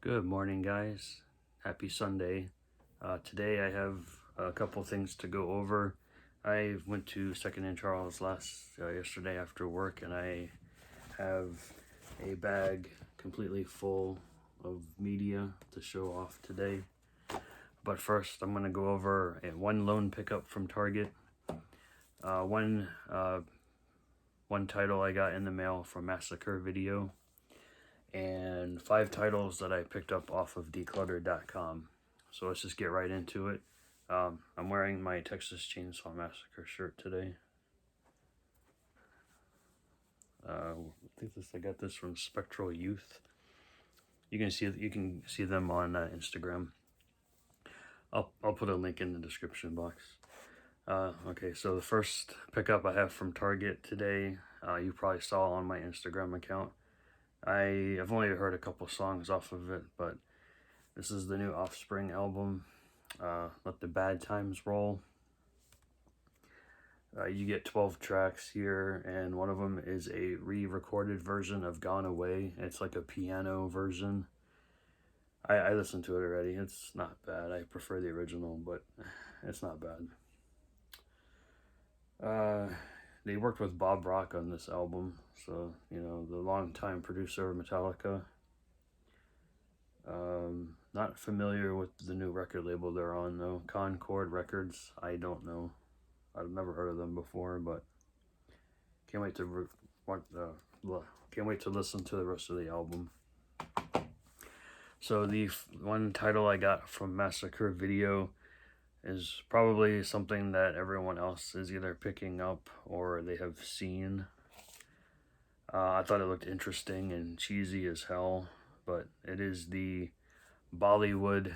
Good morning, guys. Happy Sunday. Today I have a couple things to go over. I went to Second and Charles yesterday after work, and I have a bag completely full of media to show off today. But first, I'm going to go over one loan pickup from Target, one title I got in the mail from Massacre video, and 5 titles that I picked up off of Decluttr.com. So let's just get right into it. I'm wearing my Texas Chainsaw Massacre shirt today. I got this from Spectral Youth. You can see them on Instagram. I'll put a link in the description box. Okay, so the first pickup I have from Target today, you probably saw on my Instagram account. I've only heard a couple songs off of it, but this is the new Offspring album, Let the Bad Times Roll. You get 12 tracks here, and one of them is a re-recorded version of Gone Away. It's like a piano version. I listened to it already. It's not bad. I prefer the original, but it's not bad. They worked with Bob Rock on this album, so, you know, the longtime producer of Metallica. Not familiar with the new record label they're on, though. Concord Records, I don't know. I've never heard of them before, but can't wait to listen to the rest of the album. So the one title I got from Massacre video is probably something that everyone else is either picking up or they have seen. I thought it looked interesting and cheesy as hell, but it is the Bollywood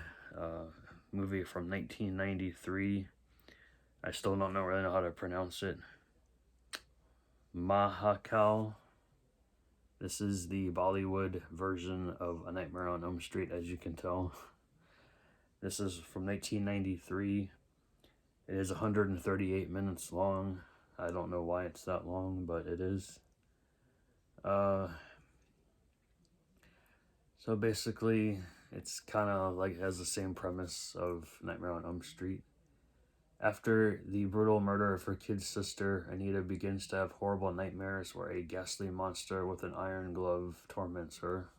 movie from 1993. I still don't really know how to pronounce it. Mahakal. This is the Bollywood version of A Nightmare on Elm Street, as you can tell. This is from 1993. It is 138 minutes long. I don't know why it's that long, but it is. So basically, it's kind of like has the same premise of Nightmare on Elm Street. After the brutal murder of her kid sister, Anita begins to have horrible nightmares where a ghastly monster with an iron glove torments her.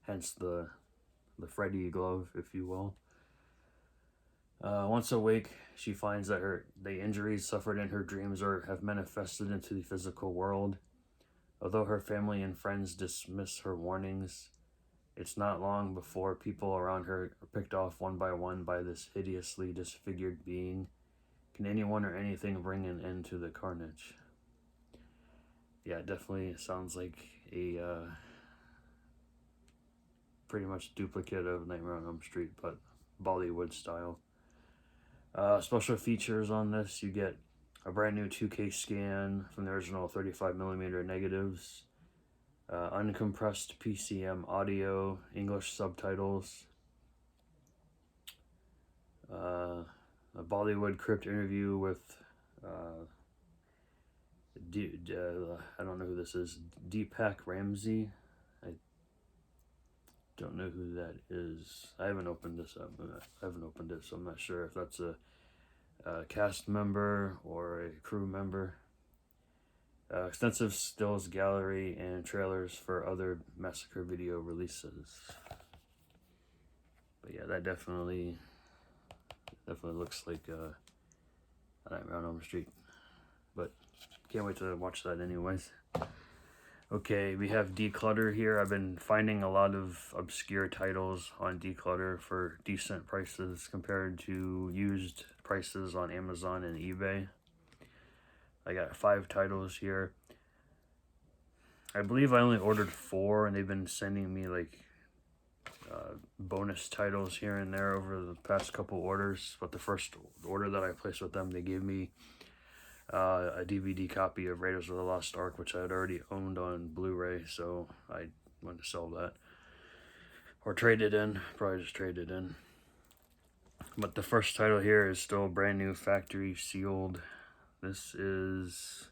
Hence the Freddy glove, if you will. Once awake, she finds that the injuries suffered in her dreams have manifested into the physical world. Although her family and friends dismiss her warnings, it's not long before people around her are picked off one by one by this hideously disfigured being. Can anyone or anything bring an end to the carnage? Yeah, it definitely sounds like a pretty much duplicate of Nightmare on Elm Street, but Bollywood style. Special features on this, you get a brand new 2K scan from the original 35mm negatives, uncompressed PCM audio, English subtitles, a Bollywood crypt interview with, I don't know who this is, Deepak Ramsey. I don't know who that is. I haven't opened this up. So I'm not sure if that's a cast member or a crew member. Extensive stills gallery and trailers for other Massacre video releases. But yeah, that definitely looks like a Nightmare on Elm Street. But can't wait to watch that anyways. Okay, we have Decluttr here. I've been finding a lot of obscure titles on Decluttr for decent prices compared to used prices on Amazon and eBay. I got 5 titles here. I believe I only ordered 4, and they've been sending me like bonus titles here and there over the past couple orders. But the first order that I placed with them, they gave me a DVD copy of Raiders of the Lost Ark, which I had already owned on Blu-ray, so I went to sell that. Or trade it in. Probably just trade it in. But the first title here is still brand new, factory sealed. This is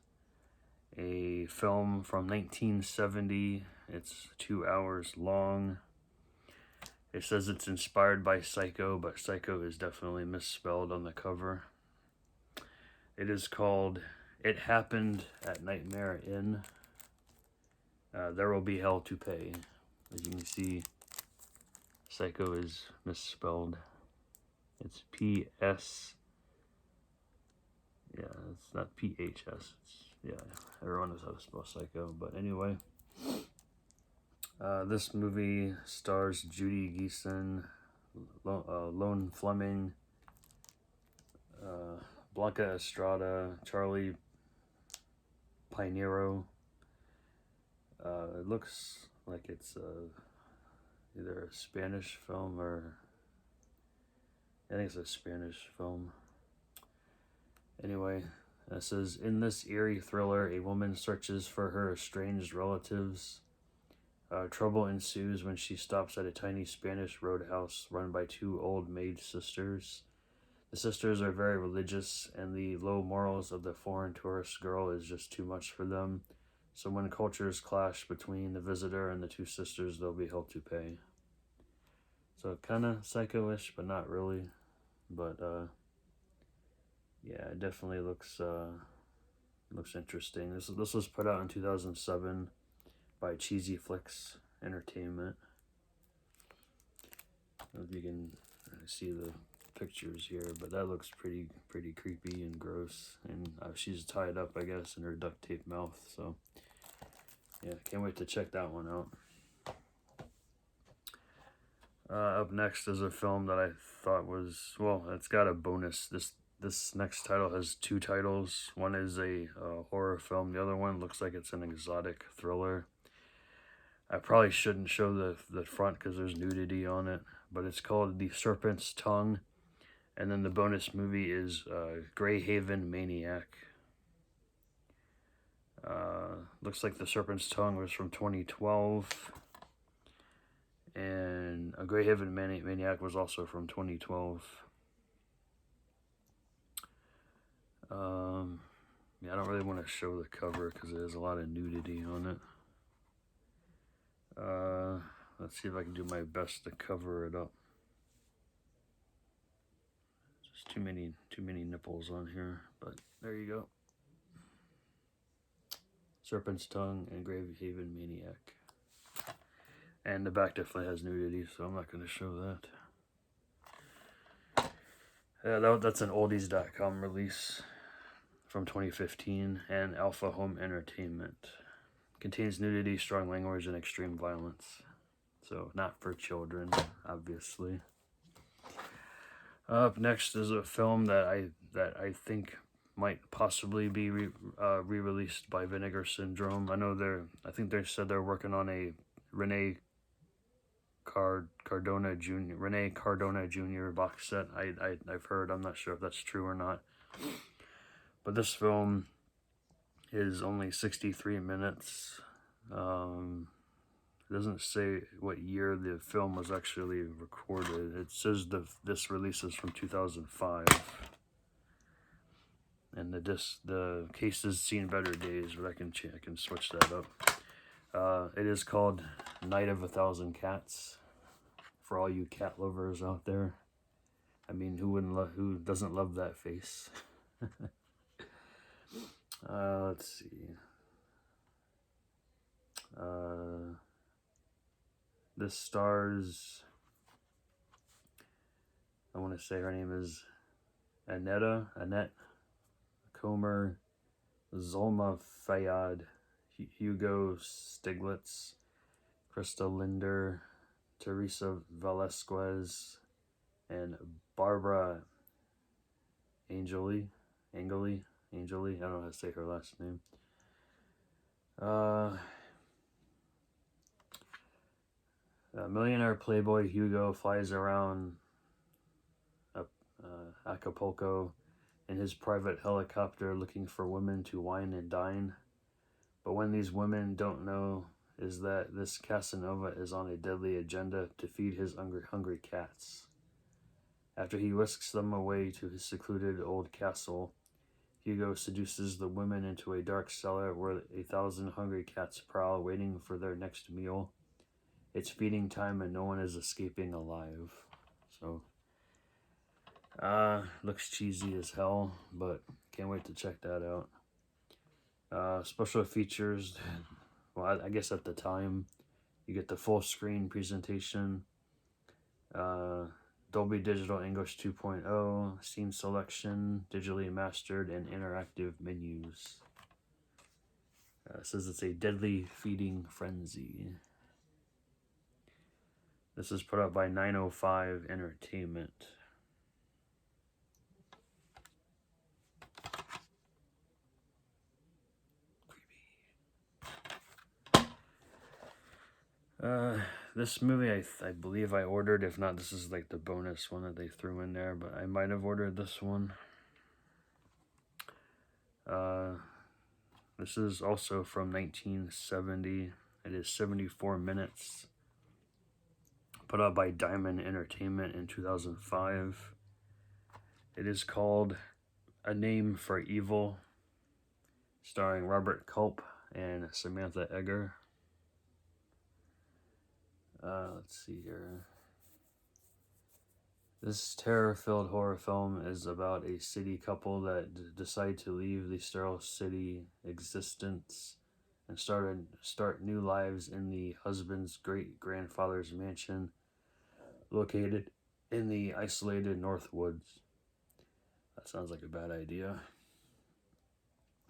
a film from 1970. It's 2 hours long. It says it's inspired by Psycho, but Psycho is definitely misspelled on the cover. It is called It Happened at Nightmare Inn. There Will Be Hell to Pay. As you can see, Psycho is misspelled. It's P-S. Yeah, it's not P-H-S. Yeah, everyone knows how to spell Psycho. But anyway, this movie stars Judy Geeson, Lone Fleming, Blanca Estrada, Charlie Pinero. It looks like it's either a Spanish film or I think it's a Spanish film. Anyway, it says, in this eerie thriller, a woman searches for her estranged relatives. Trouble ensues when she stops at a tiny Spanish roadhouse run by two old maid sisters. The sisters are very religious, and the low morals of the foreign tourist girl is just too much for them. So when cultures clash between the visitor and the two sisters, they'll be held to pay. So kind of Psycho-ish, but not really. But yeah, it definitely looks interesting. This was put out in 2007 by Cheesy Flicks Entertainment. I don't know if you can see the pictures here, but that looks pretty creepy and gross. And she's tied up, I guess, in her duct tape mouth. So yeah, can't wait to check that one out. Up next is a film that I thought was, well, it's got a bonus. This next title has two titles. One is a horror film. The other one looks like it's an exotic thriller. I probably shouldn't show the front because there's nudity on it, but it's called The Serpent's Tongue. And then the bonus movie is Greyhaven Maniac. Looks like The Serpent's Tongue was from 2012. And Greyhaven Maniac was also from 2012. Yeah, I don't really want to show the cover because there's a lot of nudity on it. Let's see if I can do my best to cover it up. Just too many nipples on here, but there you go. Serpent's Tongue and Greyhaven Maniac. And the back definitely has nudity, so I'm not going to show that. Yeah, that's an oldies.com release from 2015, and Alpha Home Entertainment. Contains nudity, strong language, and extreme violence. So not for children, obviously. Up next is a film that I think might possibly be re-released by Vinegar Syndrome. I think they said they're working on a Rene Cardona Jr. box set. I've heard. I'm not sure if that's true or not. But this film is only 63 minutes. It doesn't say what year the film was actually recorded. It says this release is from 2005. And the case has seen better days, but I can switch that up. It is called Night of a Thousand Cats. For all you cat lovers out there, I mean, who doesn't love that face? Let's see. This stars, I want to say her name is Annette Comer, Zolma Fayyad, Hugo Stiglitz, Krista Linder, Teresa Velasquez, and Barbara Angeli. I don't know how to say her last name. Millionaire playboy Hugo flies around Acapulco in his private helicopter looking for women to wine and dine. But when these women don't know is that this Casanova is on a deadly agenda to feed his hungry cats. After he whisks them away to his secluded old castle, Hugo seduces the women into a dark cellar where 1,000 hungry cats prowl, waiting for their next meal. It's feeding time and no one is escaping alive. So, looks cheesy as hell, but can't wait to check that out. Special features, well, I guess at the time, you get the full screen presentation, Dolby Digital English 2.0, scene selection, digitally mastered, and interactive menus. It says it's a deadly feeding frenzy. This is put up by 905 Entertainment. Creepy. This movie, I believe I ordered. If not, this is like the bonus one that they threw in there, but I might have ordered this one. This is also from 1970. It is 74 minutes. Put out by Diamond Entertainment in 2005. It is called A Name for Evil, starring Robert Culp and Samantha Eggar. Let's see here. This terror-filled horror film is about a city couple that decide to leave the sterile city existence and start new lives in the husband's great-grandfather's mansion located in the isolated North Woods. That sounds like a bad idea.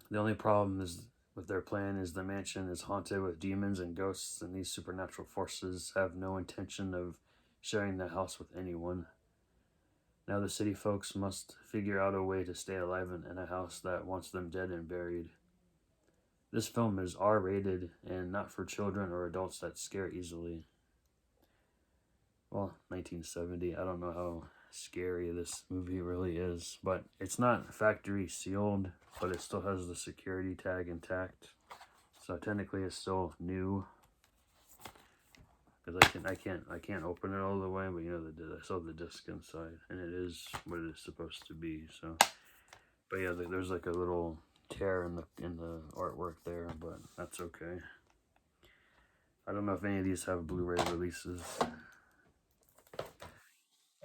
The only problem is with their plan is the mansion is haunted with demons and ghosts, and these supernatural forces have no intention of sharing the house with anyone. Now the city folks must figure out a way to stay alive in a house that wants them dead and buried. This film is R-rated and not for children or adults that scare easily. Well, 1970, I don't know how scary this movie really is, but it's not factory sealed, but it still has the security tag intact, so technically it's still new. Because I can't open it all the way, but you know, I saw the disc inside, and it is what it is supposed to be. So, but yeah, there's like a little tear in the artwork there, but that's okay. I don't know if any of these have Blu-ray releases.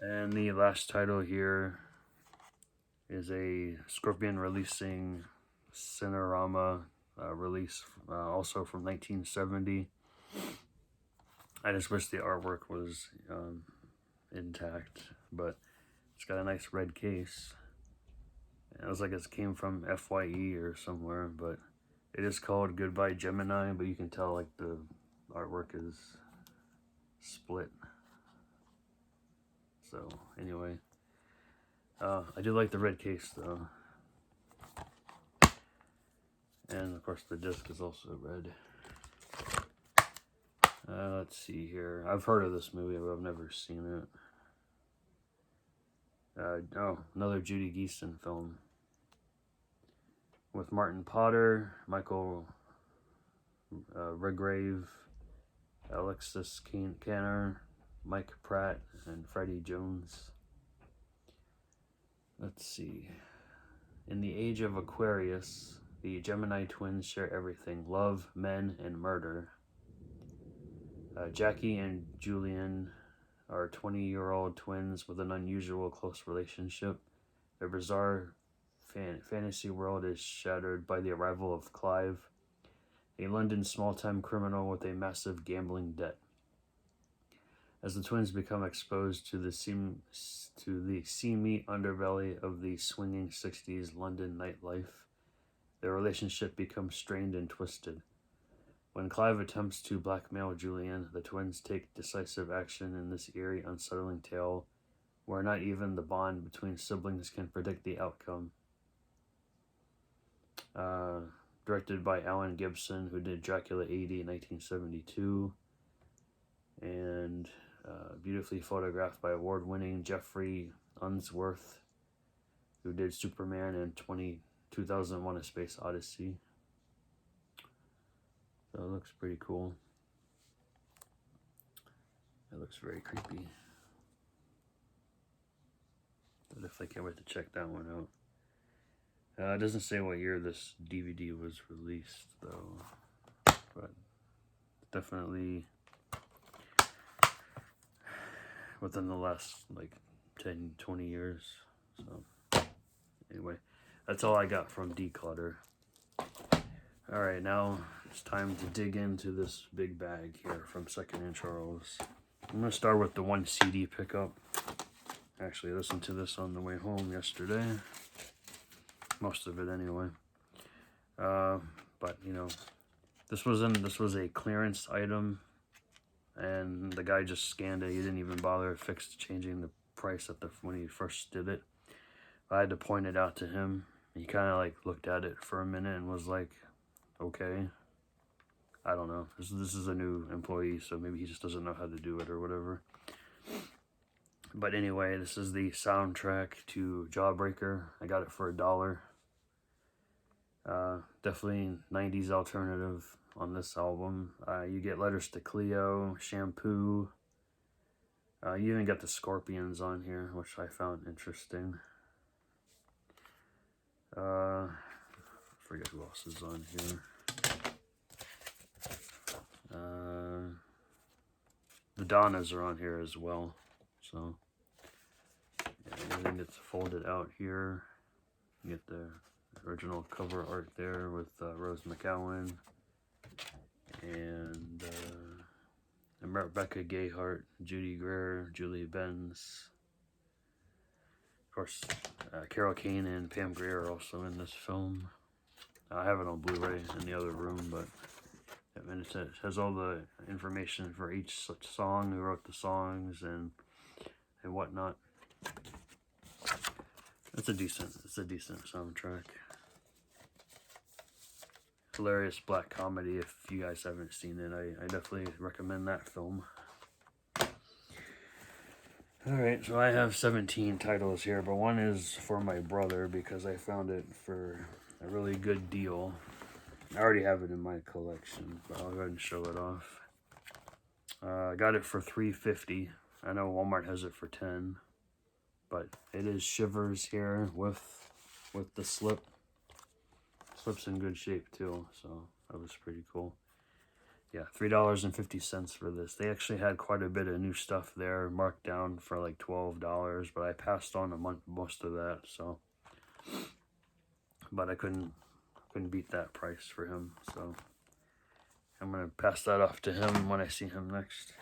And the last title here is a Scorpion releasing Cinerama release, also from 1970. I just wish the artwork was intact, but it's got a nice red case. It looks like it came from FYE or somewhere, but it is called Goodbye Gemini, but you can tell like the artwork is split. So anyway, I do like the red case though. And of course the disc is also red. Let's see here. I've heard of this movie, but I've never seen it. Oh, another Judy Geeson film. With Martin Potter, Michael Redgrave, Alexis Canner, Mike Pratt, and Freddie Jones. Let's see. In the age of Aquarius, the Gemini twins share everything: love, men, and murder. Jackie and Julian are 20-year-old twins with an unusual close relationship. Their bizarre fantasy world is shattered by the arrival of Clive, a London small-time criminal with a massive gambling debt. As the twins become exposed to the seamy underbelly of the swinging 60s London nightlife, their relationship becomes strained and twisted. When Clive attempts to blackmail Julian, the twins take decisive action in this eerie, unsettling tale where not even the bond between siblings can predict the outcome. Directed by Alan Gibson, who did Dracula 80 in 1972, and beautifully photographed by award-winning Jeffrey Unsworth, who did Superman and 2001: A Space Odyssey. So it looks pretty cool. It looks very creepy. I definitely can't wait to check that one out. It doesn't say what year this DVD was released, though. But definitely within the last like 10, 20 years. So anyway, that's all I got from Decluttr. All right, now it's time to dig into this big bag here from Second and Charles. I'm gonna start with the one CD pickup. Actually, I listened to this on the way home yesterday. Most of it anyway. But you know, this was a clearance item, and the guy just scanned it. He didn't even bother changing the price when he first did it. I had to point it out to him. He kind of like looked at it for a minute and was like, okay. I don't know. This is a new employee, so maybe he just doesn't know how to do it or whatever. But anyway, this is the soundtrack to Jawbreaker. I got it for $1. Definitely 90s alternative on this album. You get Letters to Cleo, Shampoo. You even got the Scorpions on here, which I found interesting. I forget who else is on here. The Donnas are on here as well. So yeah, everything gets folded out here. You get the original cover art there with Rose McGowan and Rebecca Gayheart, Judy Greer, Julie Benz. Of course, Carol Kane and Pam Grier are also in this film. I have it on Blu-ray in the other room, but and it has all the information for each such song, who wrote the songs and whatnot. It's a decent soundtrack. Hilarious black comedy. If you guys haven't seen it, I definitely recommend that film. Alright, so I have 17 titles here, but one is for my brother because I found it for a really good deal. I already have it in my collection, but I'll go ahead and show it off. I got it for $3.50. I know Walmart has it for $10, but it is Shivers here with the slip. Slip's in good shape too, so that was pretty cool. Yeah, $3.50 for this. They actually had quite a bit of new stuff there, marked down for like $12, but I passed on most of that, so. But I couldn't beat that price for him, so I'm gonna pass that off to him when I see him next.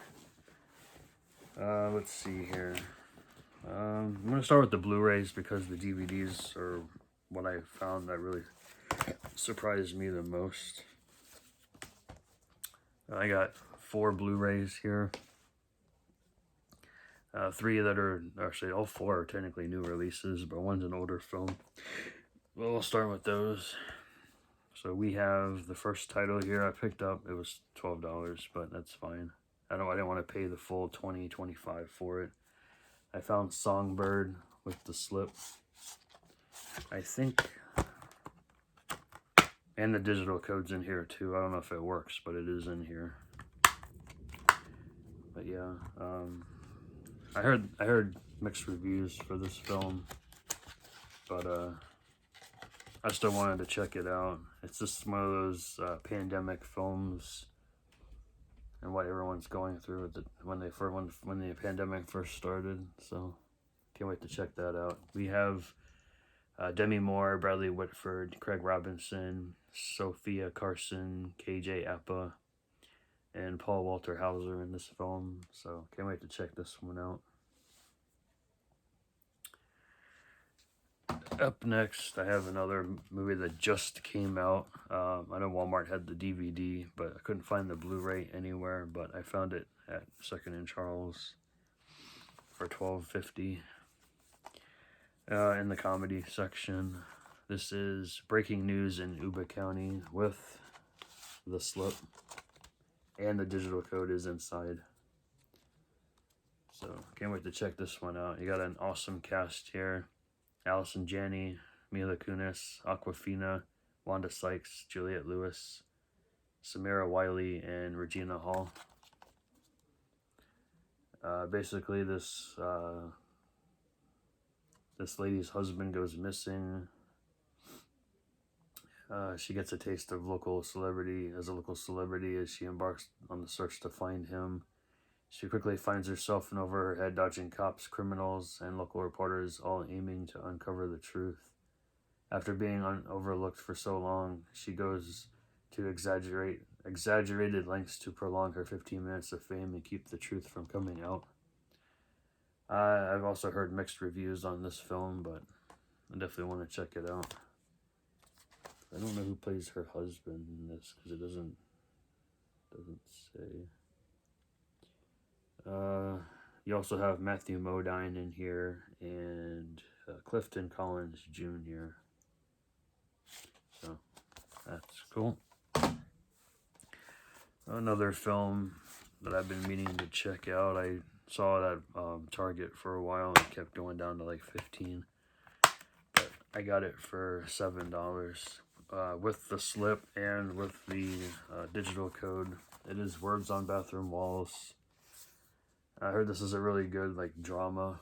Let's see here. I'm gonna start with the Blu-rays because the DVDs are what I found that really surprised me the most. I got 4 Blu-rays here. 3 that are actually, all 4 are technically new releases, but one's an older film. Well, we'll start with those. So we have the first title here I picked up. It was $12, but that's fine. I didn't want to pay the full $20, $25 for it. I found Songbird with the slip, I think, and the digital code's in here too. I don't know if it works, but it is in here. But yeah, I heard mixed reviews for this film, but I still wanted to check it out. It's just one of those pandemic films and what everyone's going through when the pandemic first started. So can't wait to check that out. We have Demi Moore, Bradley Whitford, Craig Robinson, Sophia Carson, KJ Apa, and Paul Walter Hauser in this film. So can't wait to check this one out. Up next, I have another movie that just came out. I know Walmart had the DVD, but I couldn't find the Blu-ray anywhere, but I found it at Second and Charles for $12.50 in the comedy section. This is Breaking News in Yuba County with the slip, and the digital code is inside. So can't wait to check this one out. You got an awesome cast here. Allison Janney, Mila Kunis, Awkwafina, Wanda Sykes, Juliette Lewis, Samira Wiley, and Regina Hall. Basically, this lady's husband goes missing. She gets a taste of local celebrity as she embarks on the search to find him. She quickly finds herself in over her head dodging cops, criminals, and local reporters, all aiming to uncover the truth. After being overlooked for so long, she goes to exaggerated lengths to prolong her 15 minutes of fame and keep the truth from coming out. I've also heard mixed reviews on this film, but I definitely want to check it out. I don't know who plays her husband in this because it doesn't say. You also have Matthew Modine in here and Clifton Collins Jr. So that's cool. Another film that I've been meaning to check out. I saw it at Target for a while and kept going down to like 15, but I got it for $7 with the slip and with the digital code. It is Words on Bathroom Walls. I heard this is a really good like drama.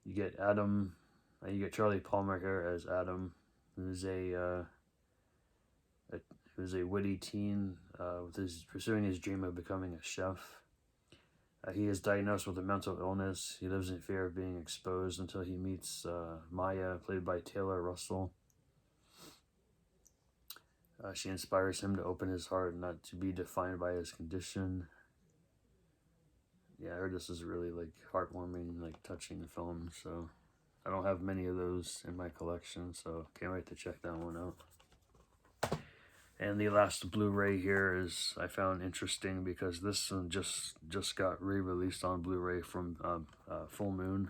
You get Adam, you get Charlie Palmer here as Adam, who's a witty teen pursuing his dream of becoming a chef. He is diagnosed with a mental illness. He lives in fear of being exposed until he meets Maya, played by Taylor Russell. She inspires him to open his heart and not to be defined by his condition. Yeah, I heard this is a really like heartwarming, like touching film. So I don't have many of those in my collection, so can't wait to check that one out. And the last Blu-ray here is I found interesting because this one just got re-released on Blu-ray from Full Moon.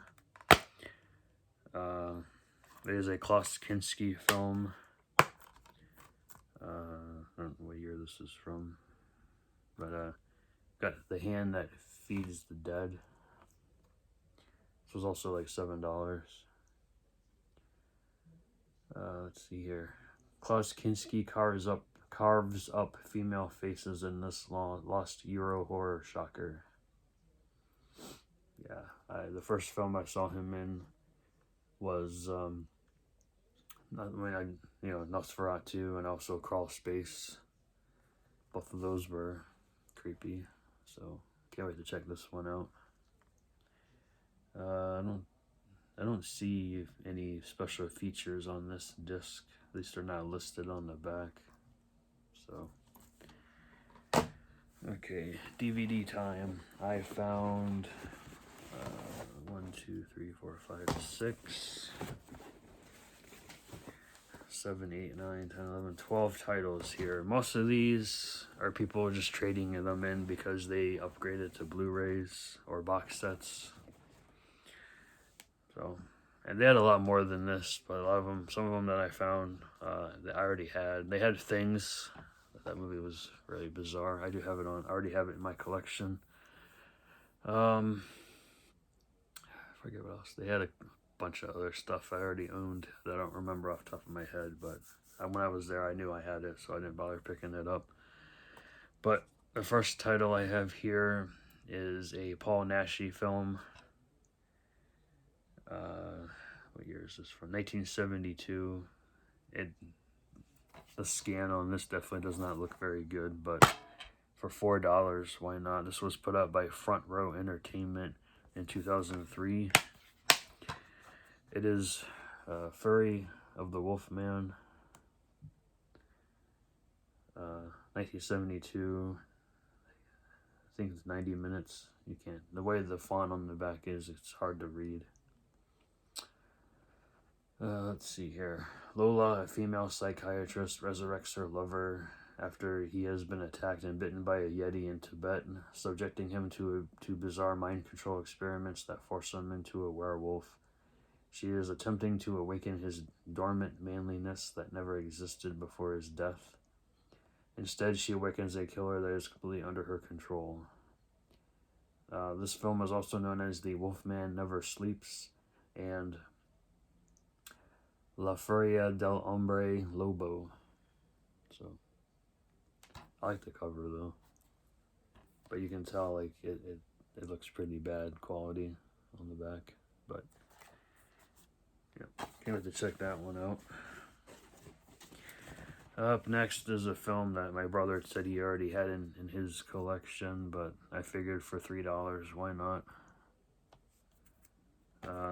It is a Klaus Kinski film. I don't know what year this is from, but got The Hand That Feeds the Dead. This was also like $7. Let's see here. Klaus Kinski carves up female faces in this lost Euro horror shocker. Yeah, the first film I saw him in was Nosferatu and also Crawl Space. Both of those were creepy, so can't wait to check this one out. I don't see any special features on this disc. At least they're not listed on the back. So, okay, DVD time. I found 1, 2, 3, 4, 5, 6, 7, 8, 9, 10, 11, 12 titles here. Most of these are people just trading them in because they upgraded to Blu-rays or box sets. So, and they had a lot more than this, but a lot of them, some of them that I found, that I already had. They had Things. That movie was really bizarre. I already have it in my collection. I forget what else. They had a bunch of other stuff I already owned that I don't remember off the top of my head, but when I was there, I knew I had it, so I didn't bother picking it up. But the first title I have here is a Paul Naschy film. What year is this from? 1972. The scan on this definitely does not look very good, but for $4, why not? This was put out by Front Row Entertainment in 2003. It is Fury of the Wolfman, 1972. I think it's 90 minutes. You can't. The way the font on the back is, it's hard to read. Let's see here. Lola, a female psychiatrist, resurrects her lover after he has been attacked and bitten by a yeti in Tibet, subjecting him to bizarre mind control experiments that force him into a werewolf. She is attempting to awaken his dormant manliness that never existed before his death. Instead, she awakens a killer that is completely under her control. This film is also known as The Wolfman Never Sleeps and La Furia del Hombre Lobo. So, I like the cover though. But you can tell like it looks pretty bad quality on the back. But yeah, can't wait to check that one out. Up next is a film that my brother said he already had in his collection, but I figured for $3, why not?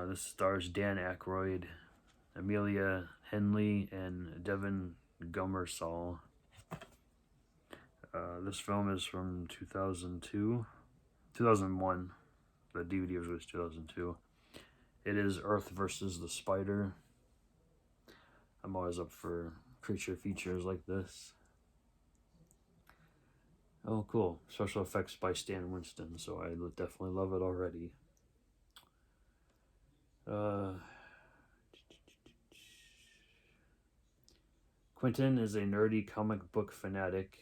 This stars Dan Aykroyd, Amelia Henley, and Devin Gummersall. This film is from 2001. The DVD was released 2002. It is Earth versus the Spider. I'm always up for creature features like this. Oh, cool. Special effects by Stan Winston, so I definitely love it already. Quentin is a nerdy comic book fanatic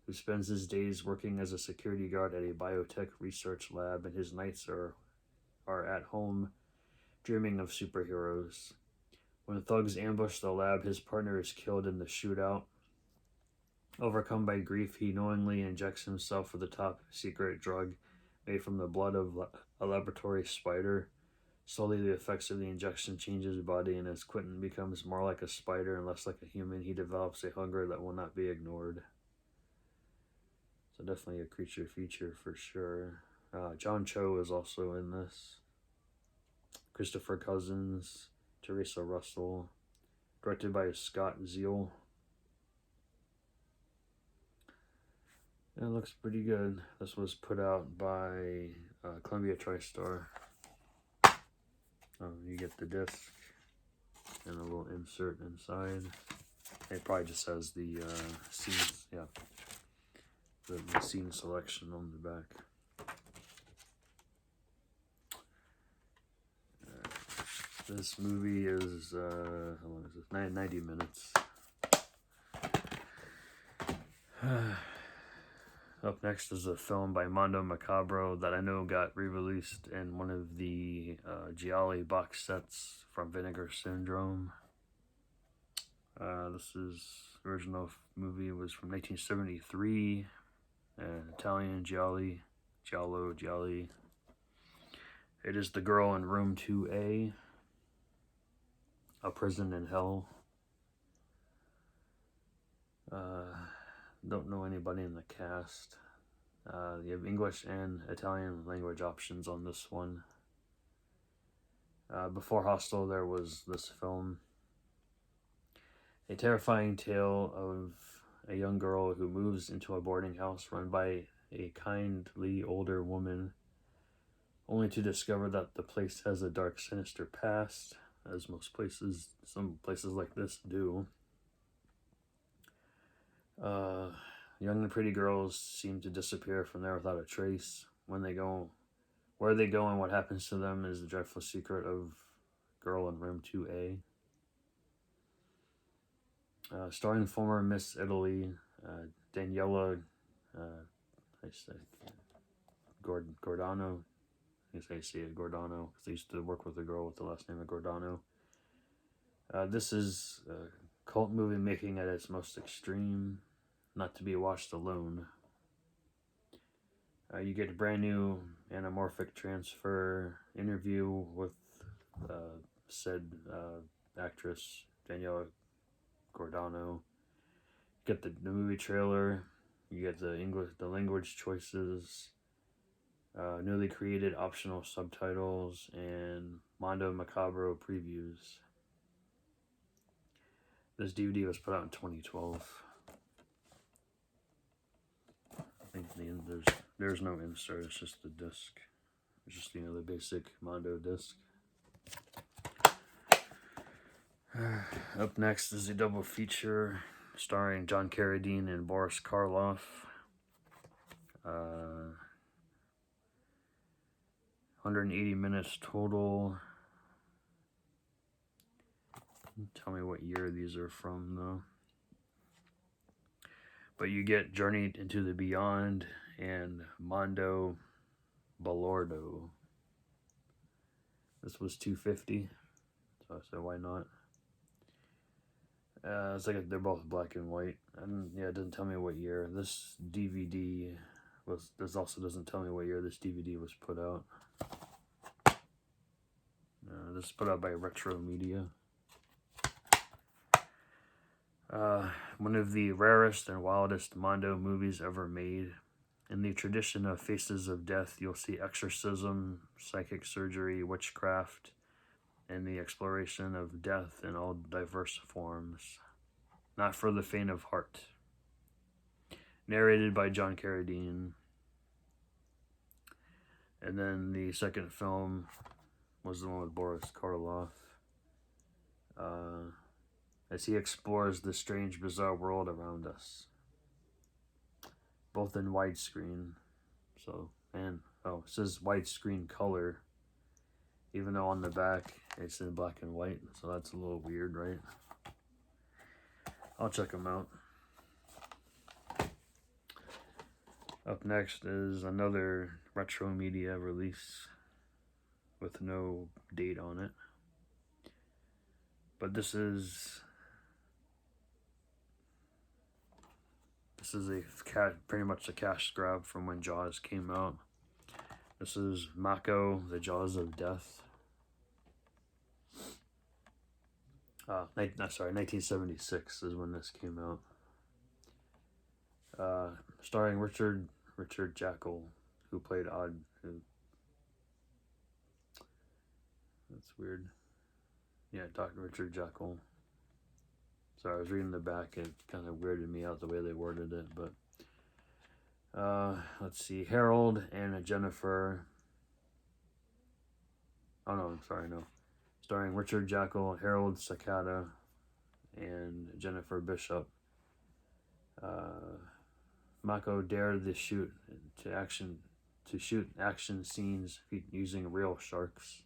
who spends his days working as a security guard at a biotech research lab, and his nights are at home dreaming of superheroes. When thugs ambush the lab, his partner is killed in the shootout. Overcome by grief, he knowingly injects himself with a top secret drug made from the blood of a laboratory spider. Slowly, the effects of the injection change his body, and as Quentin becomes more like a spider and less like a human, he develops a hunger that will not be ignored. So definitely a creature feature for sure. John Cho is also in this. Christopher Cousins, Teresa Russell, directed by Scott Zeal. It looks pretty good. This was put out by Columbia TriStar. You get the disc and a little insert inside. It probably just has the scenes, yeah, the scene selection on the back. This movie is, how long is this? 90 minutes. Up next is a film by Mondo Macabro that I know got re-released in one of the Gialli box sets from Vinegar Syndrome. This original movie was from 1973. Italian Giallo. It is The Girl in Room 2A, A Prison in Hell. Don't know anybody in the cast. You have English and Italian language options on this one. Before Hostel, there was this film. A terrifying tale of a young girl who moves into a boarding house run by a kindly older woman, only to discover that the place has a dark, sinister past, as some places like this do. Young and pretty girls seem to disappear from there without a trace. Where they go and what happens to them is the dreadful secret of Girl in Room 2A. Starring former Miss Italy, Daniela Gordano. I guess I say it Gordano, because I used to work with a girl with the last name of Gordano. This is cult movie making at its most extreme, not to be watched alone. You get a brand new anamorphic transfer interview with said actress, Daniela Gordano. You get the movie trailer. You get the language choices, newly created optional subtitles, and Mondo Macabro previews. This DVD was put out in 2012. I think there's no insert, it's just the disc. It's just, the basic Mondo disc. Up next is a double feature starring John Carradine and Boris Karloff. 180 minutes total. Tell me what year these are from, though. But you get Journey into the Beyond and Mondo Balordo. This was $2.50, so I said, why not? It's like they're both black and white. And yeah, it doesn't tell me what year. This DVD this also doesn't tell me what year this DVD was put out. This is put out by Retro Media. One of the rarest and wildest Mondo movies ever made. In the tradition of Faces of Death, you'll see exorcism, psychic surgery, witchcraft, and the exploration of death in all diverse forms. Not for the faint of heart. Narrated by John Carradine. And then the second film was the one with Boris Karloff. As he explores the strange, bizarre world around us. Both in widescreen. So, man, oh, it says widescreen color. Even though on the back it's in black and white. So that's a little weird, right? I'll check them out. Up next is another retro media release with no date on it. But this is pretty much a cash grab from when Jaws came out. This is Mako, The Jaws of Death. 1976 is when this came out. Starring Richard Jackal, who played Odd. That's weird. Yeah, Dr. Richard Jackal. Sorry, I was reading the back. It kind of weirded me out the way they worded it, but let's see. Harold and Jennifer. Oh no, I'm sorry, no. Starring Richard Jackal, Harold Sakata, and Jennifer Bishop. Mako dared to shoot action scenes using real sharks.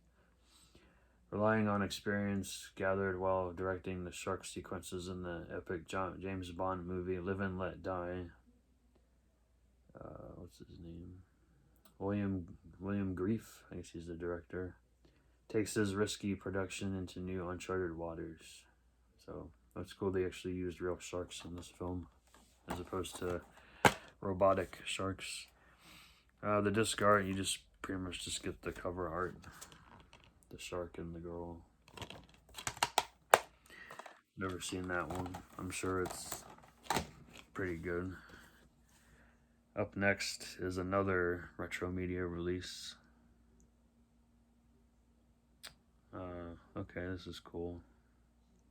Relying on experience gathered while directing the shark sequences in the epic James Bond movie Live and Let Die. What's his name? William Grief, I guess he's the director. Takes his risky production into new uncharted waters. So that's cool. They actually used real sharks in this film, as opposed to robotic sharks. The disc art, you just pretty much just get the cover art. The shark and the girl. Never seen that one. I'm sure it's pretty good. Up next is another retro media release. Okay, this is cool.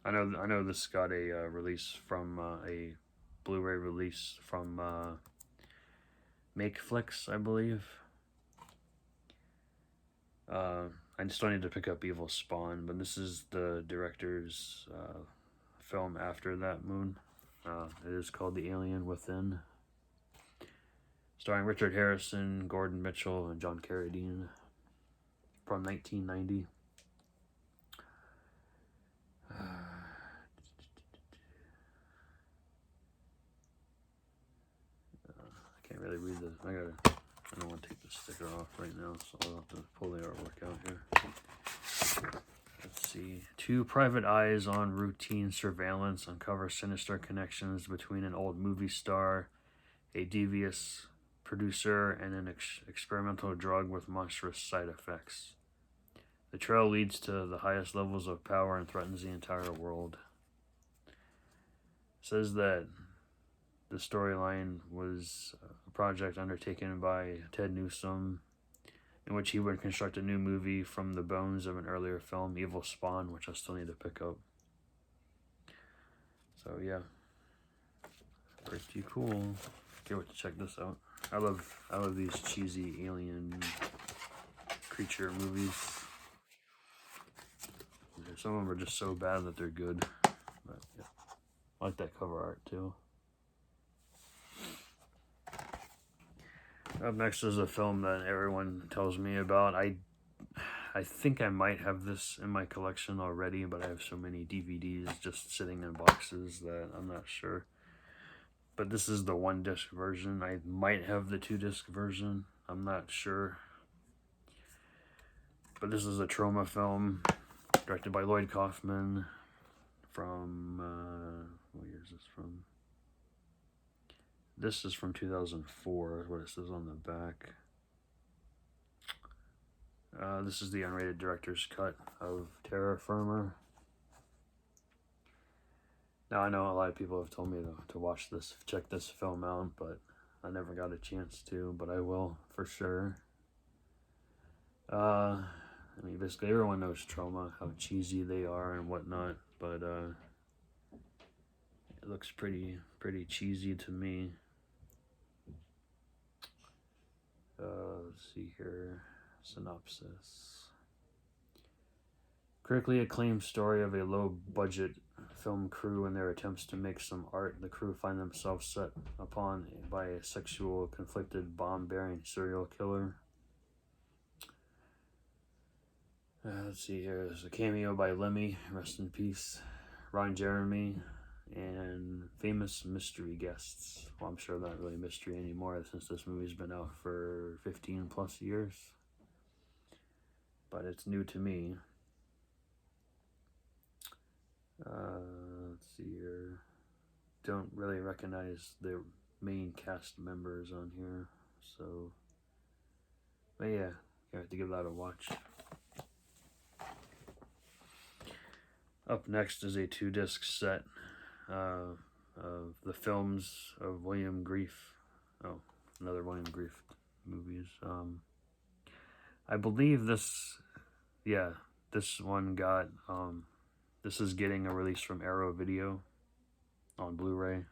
I know this got a release from a Blu-ray release from Makeflix, I believe. I still need to pick up Evil Spawn, but this is the director's film after that moon. It is called The Alien Within. Starring Richard Harrison, Gordon Mitchell, and John Carradine. From 1990. I can't really read this. I don't want to take the sticker off right now, so I'll have to pull the artwork out here. Let's see. Two private eyes on routine surveillance uncover sinister connections between an old movie star, a devious producer, and an experimental drug with monstrous side effects. The trail leads to the highest levels of power and threatens the entire world. It says that the storyline was a project undertaken by Ted Newsom, in which he would construct a new movie from the bones of an earlier film, Evil Spawn, which I still need to pick up. So yeah, pretty cool. Can't wait to check this out. I love these cheesy alien creature movies. Some of them are just so bad that they're good. But yeah, I like that cover art too. Up next is a film that everyone tells me about. I think I might have this in my collection already, but I have so many DVDs just sitting in boxes that I'm not sure. But this is the 1-disc version. I might have the 2-disc version. I'm not sure. But this is a trauma film directed by Lloyd Kaufman from, what year is this from? This is from 2004, is what it says on the back. This is the unrated director's cut of Terra Firma. Now, I know a lot of people have told me to watch this, check this film out, but I never got a chance to, but I will for sure. I mean, basically everyone knows Trauma, how cheesy they are and whatnot, but it looks pretty cheesy to me. Let's see here, synopsis. Critically acclaimed story of a low-budget film crew and their attempts to make some art. The crew find themselves set upon by a sexual conflicted bomb-bearing serial killer. Let's see here. There's a cameo by Lemmy, rest in peace, Ron Jeremy, and famous mystery guests. Well, I'm sure not really mystery anymore since this movie's been out for 15 plus years. But it's new to me. Let's see here. Don't really recognize the main cast members on here. So, but yeah, you have to give that a watch. Up next is a 2-disc set of the films of William Grief. Oh, another William Grief movies. I believe this one got, this is getting a release from Arrow Video on Blu-ray.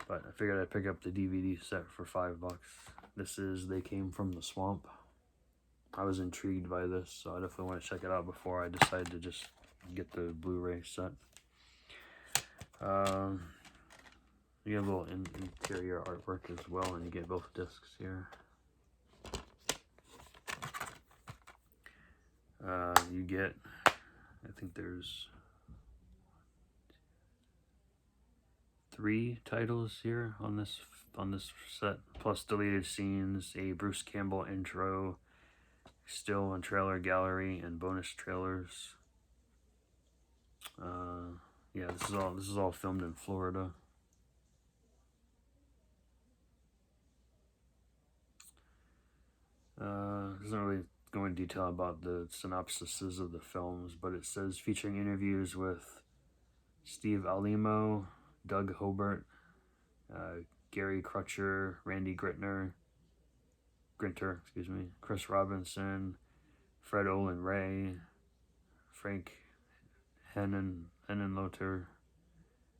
But I figured I'd pick up the DVD set for $5. This is They Came from the Swamp. I was intrigued by this, so I definitely want to check it out before I decide to just get the Blu-ray set. You get a little interior artwork as well, and you get both discs here. You get, I think there's 3 titles here on this set, plus deleted scenes, a Bruce Campbell intro, still and trailer gallery, and bonus trailers. Yeah, this is all filmed in Florida. Doesn't really go in detail about the synopsises of the films, but it says featuring interviews with Steve Alimo, Doug Hobart, Gary Crutcher, Randy Grinter, Chris Robinson, Fred Olin Ray, Frank Henenlotter.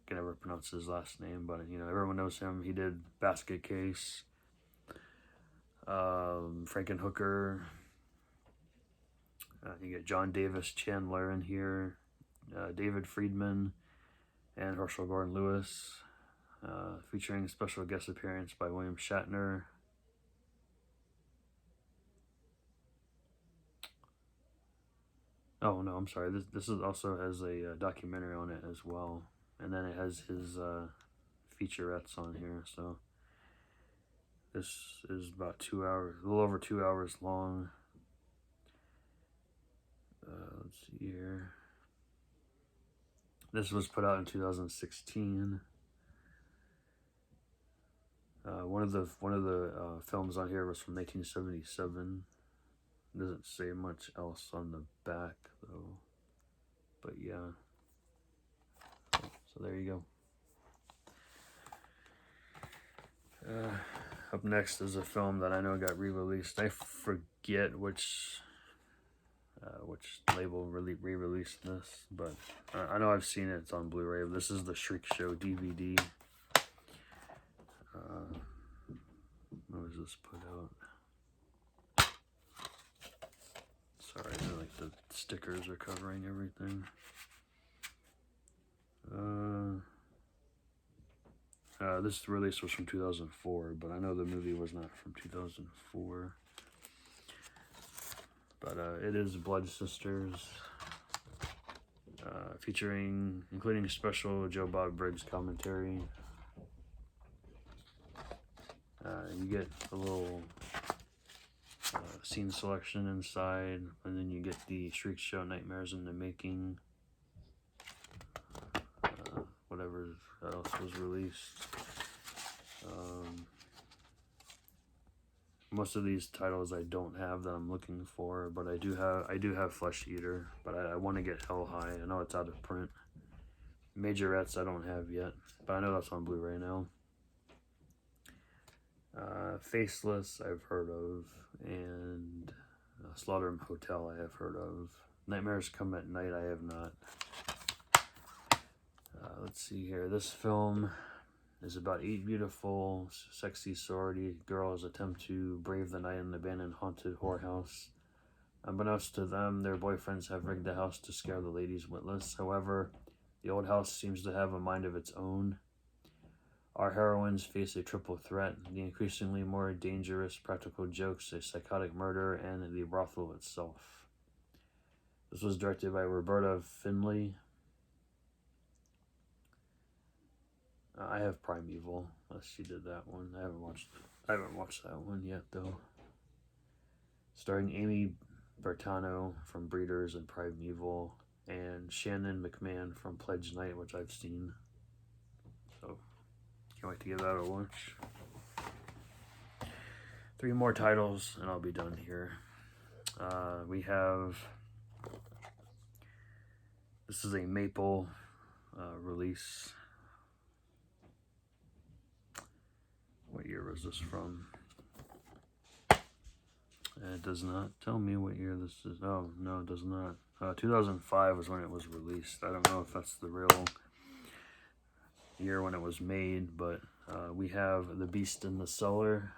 Can never pronounce his last name, but you know everyone knows him. He did Basket Case, Frankenhooker. You get John Davis Chandler in here, David Friedman, and Herschel Gordon Lewis, featuring special guest appearance by William Shatner. Oh no, I'm sorry. This is also has a documentary on it as well, and then it has his featurettes on here. So this is about 2 hours, a little over 2 hours long. Let's see here. This was put out in 2016. One of the films on here was from 1977. Doesn't say much else on the back though, but yeah. So there you go. Up next is a film that I know got re-released. I forget which label really re-released this, but I know I've seen it. It's on Blu-ray. This is the Shriek Show DVD. When was this put out? Sorry, like the stickers are covering everything. This release was from 2004, but I know the movie was not from 2004. But it is Blood Sisters, including special Joe Bob Briggs commentary. You get a little scene selection inside, and then you get the Shriek Show Nightmares in the Making, whatever else was released. Most of these titles I don't have that I'm looking for, but I do have Flesh Eater, but I want to get Hell High. I know it's out of print. Majorettes I don't have yet, but I know that's on Blu-ray now. Faceless I've heard of, and Slaughter Hotel I have heard of. Nightmares Come at Night I have not. Let's see here. This film is about 8 beautiful, sexy sorority girls attempt to brave the night in an abandoned haunted whorehouse. Unbeknownst to them, their boyfriends have rigged the house to scare the ladies witless. However, the old house seems to have a mind of its own. Our heroines face a triple threat: the increasingly more dangerous practical jokes, a psychotic murder, and the brothel itself. This was directed by Roberta Findlay. I have Primeval, unless she did that one. I haven't watched that one yet though. Starring Amy Bertano from Breeders and Primeval, and Shannon McMahon from Pledge Night, which I've seen. So can't wait to give that a watch. 3 more titles and I'll be done here. We have, this is a Maple release. What year was this from? It does not tell me what year this is. Oh, no, it does not. 2005 was when it was released. I don't know if that's the real year when it was made, but we have The Beast in the Cellar.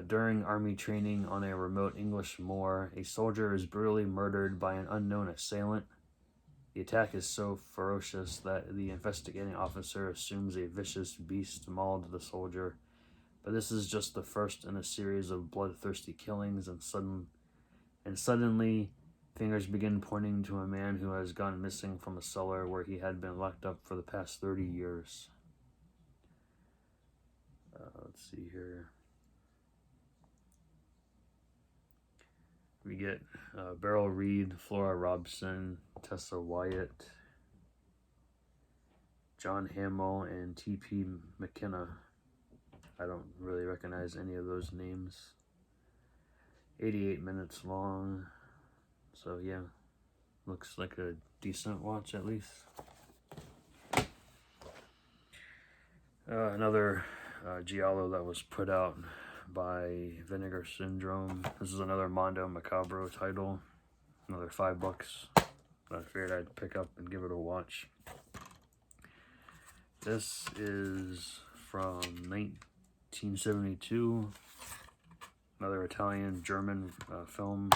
During army training on a remote English moor, a soldier is brutally murdered by an unknown assailant. The attack is so ferocious that the investigating officer assumes a vicious beast mauled the soldier. But this is just the first in a series of bloodthirsty killings, and suddenly fingers begin pointing to a man who has gone missing from a cellar where he had been locked up for the past 30 years. Let's see here. We get Beryl Reed, Flora Robson, Tessa Wyatt, John Hamill, and T.P. McKenna. I don't really recognize any of those names. 88 minutes long. So yeah, looks like a decent watch at least. Another giallo that was put out by Vinegar Syndrome. This is another Mondo Macabro title. Another $5 that I figured I'd pick up and give it a watch. This is from 1972. Another Italian-German film.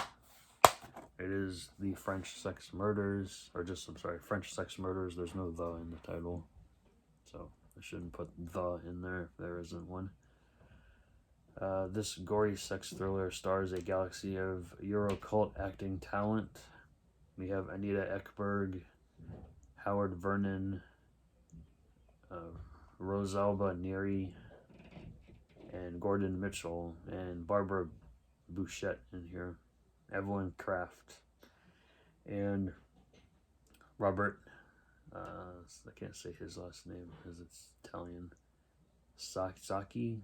It is The French Sex Murders, or just, I'm sorry, French Sex Murders. There's no "the" in the title, so I shouldn't put "the" in there if there isn't one. This gory sex thriller stars a galaxy of Euro-cult acting talent. We have Anita Ekberg, Howard Vernon, Rosalba Neri, and Gordon Mitchell, and Barbara Bouchette in here. Evelyn Kraft, and Robert, I can't say his last name because it's Italian, Sacchi, Sacchi.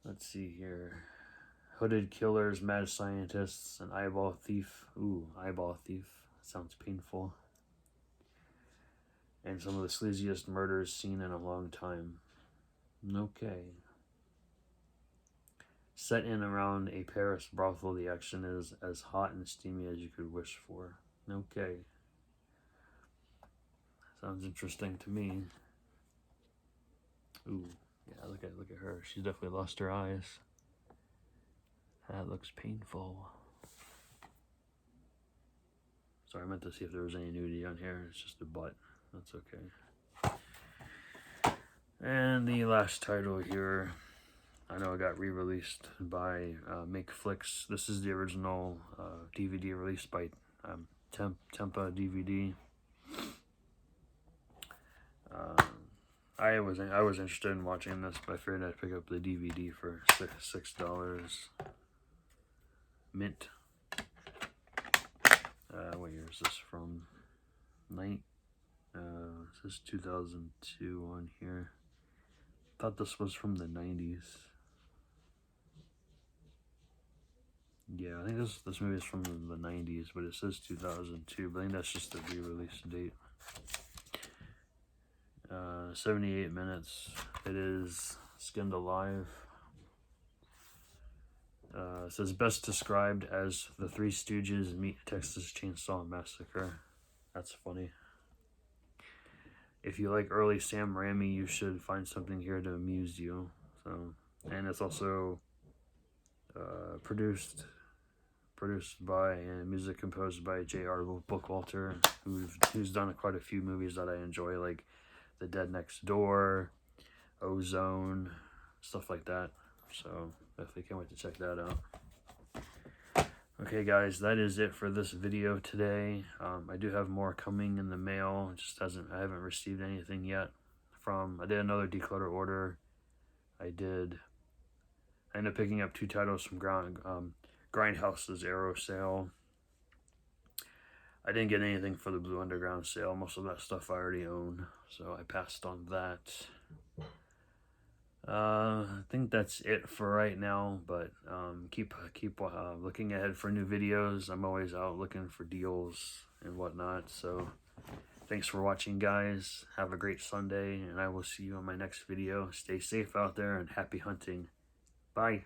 Let's see here. Hooded Killers, Mad Scientists, and Eyeball Thief. Ooh, Eyeball Thief. Sounds painful. And some of the sleaziest murders seen in a long time. Okay. Set in around a Paris brothel, the action is as hot and steamy as you could wish for. Okay. Sounds interesting to me. Ooh, yeah, look at her. She's definitely lost her eyes. That looks painful. Sorry, I meant to see if there was any nudity on here. It's just a butt. That's okay. And the last title here, I know it got re-released by Make Flicks. This is the original DVD released by Tempa DVD. I was interested in watching this, but I figured I'd pick up the DVD for $6. Mint. What year is this from? It says 2002 on here. Thought this was from the 90s. Yeah, I think this movie is from the 90s, but it says 2002, but I think that's just the re-release date. 78 minutes. It is skinned alive. It says best described as The Three Stooges meet Texas Chainsaw Massacre. That's funny. If you like early Sam Raimi, you should find something here to amuse you. So, and it's also produced by and music composed by J.R. Bookwalter, who's done quite a few movies that I enjoy, like The Dead Next Door, Ozone, stuff like that. So definitely can't wait to check that out. Okay guys, that is it for this video today. I do have more coming in the mail. It just I haven't received anything yet I did another Decluttr order. I ended up picking up 2 titles from Grindhouse's Arrow sale. I didn't get anything for the Blue Underground sale. Most of that stuff I already own, so I passed on that. I think that's it for right now, but keep looking ahead for new videos. I'm always out looking for deals and whatnot. So thanks for watching, guys. Have a great Sunday, and I will see you in my next video. Stay safe out there and happy hunting. Bye.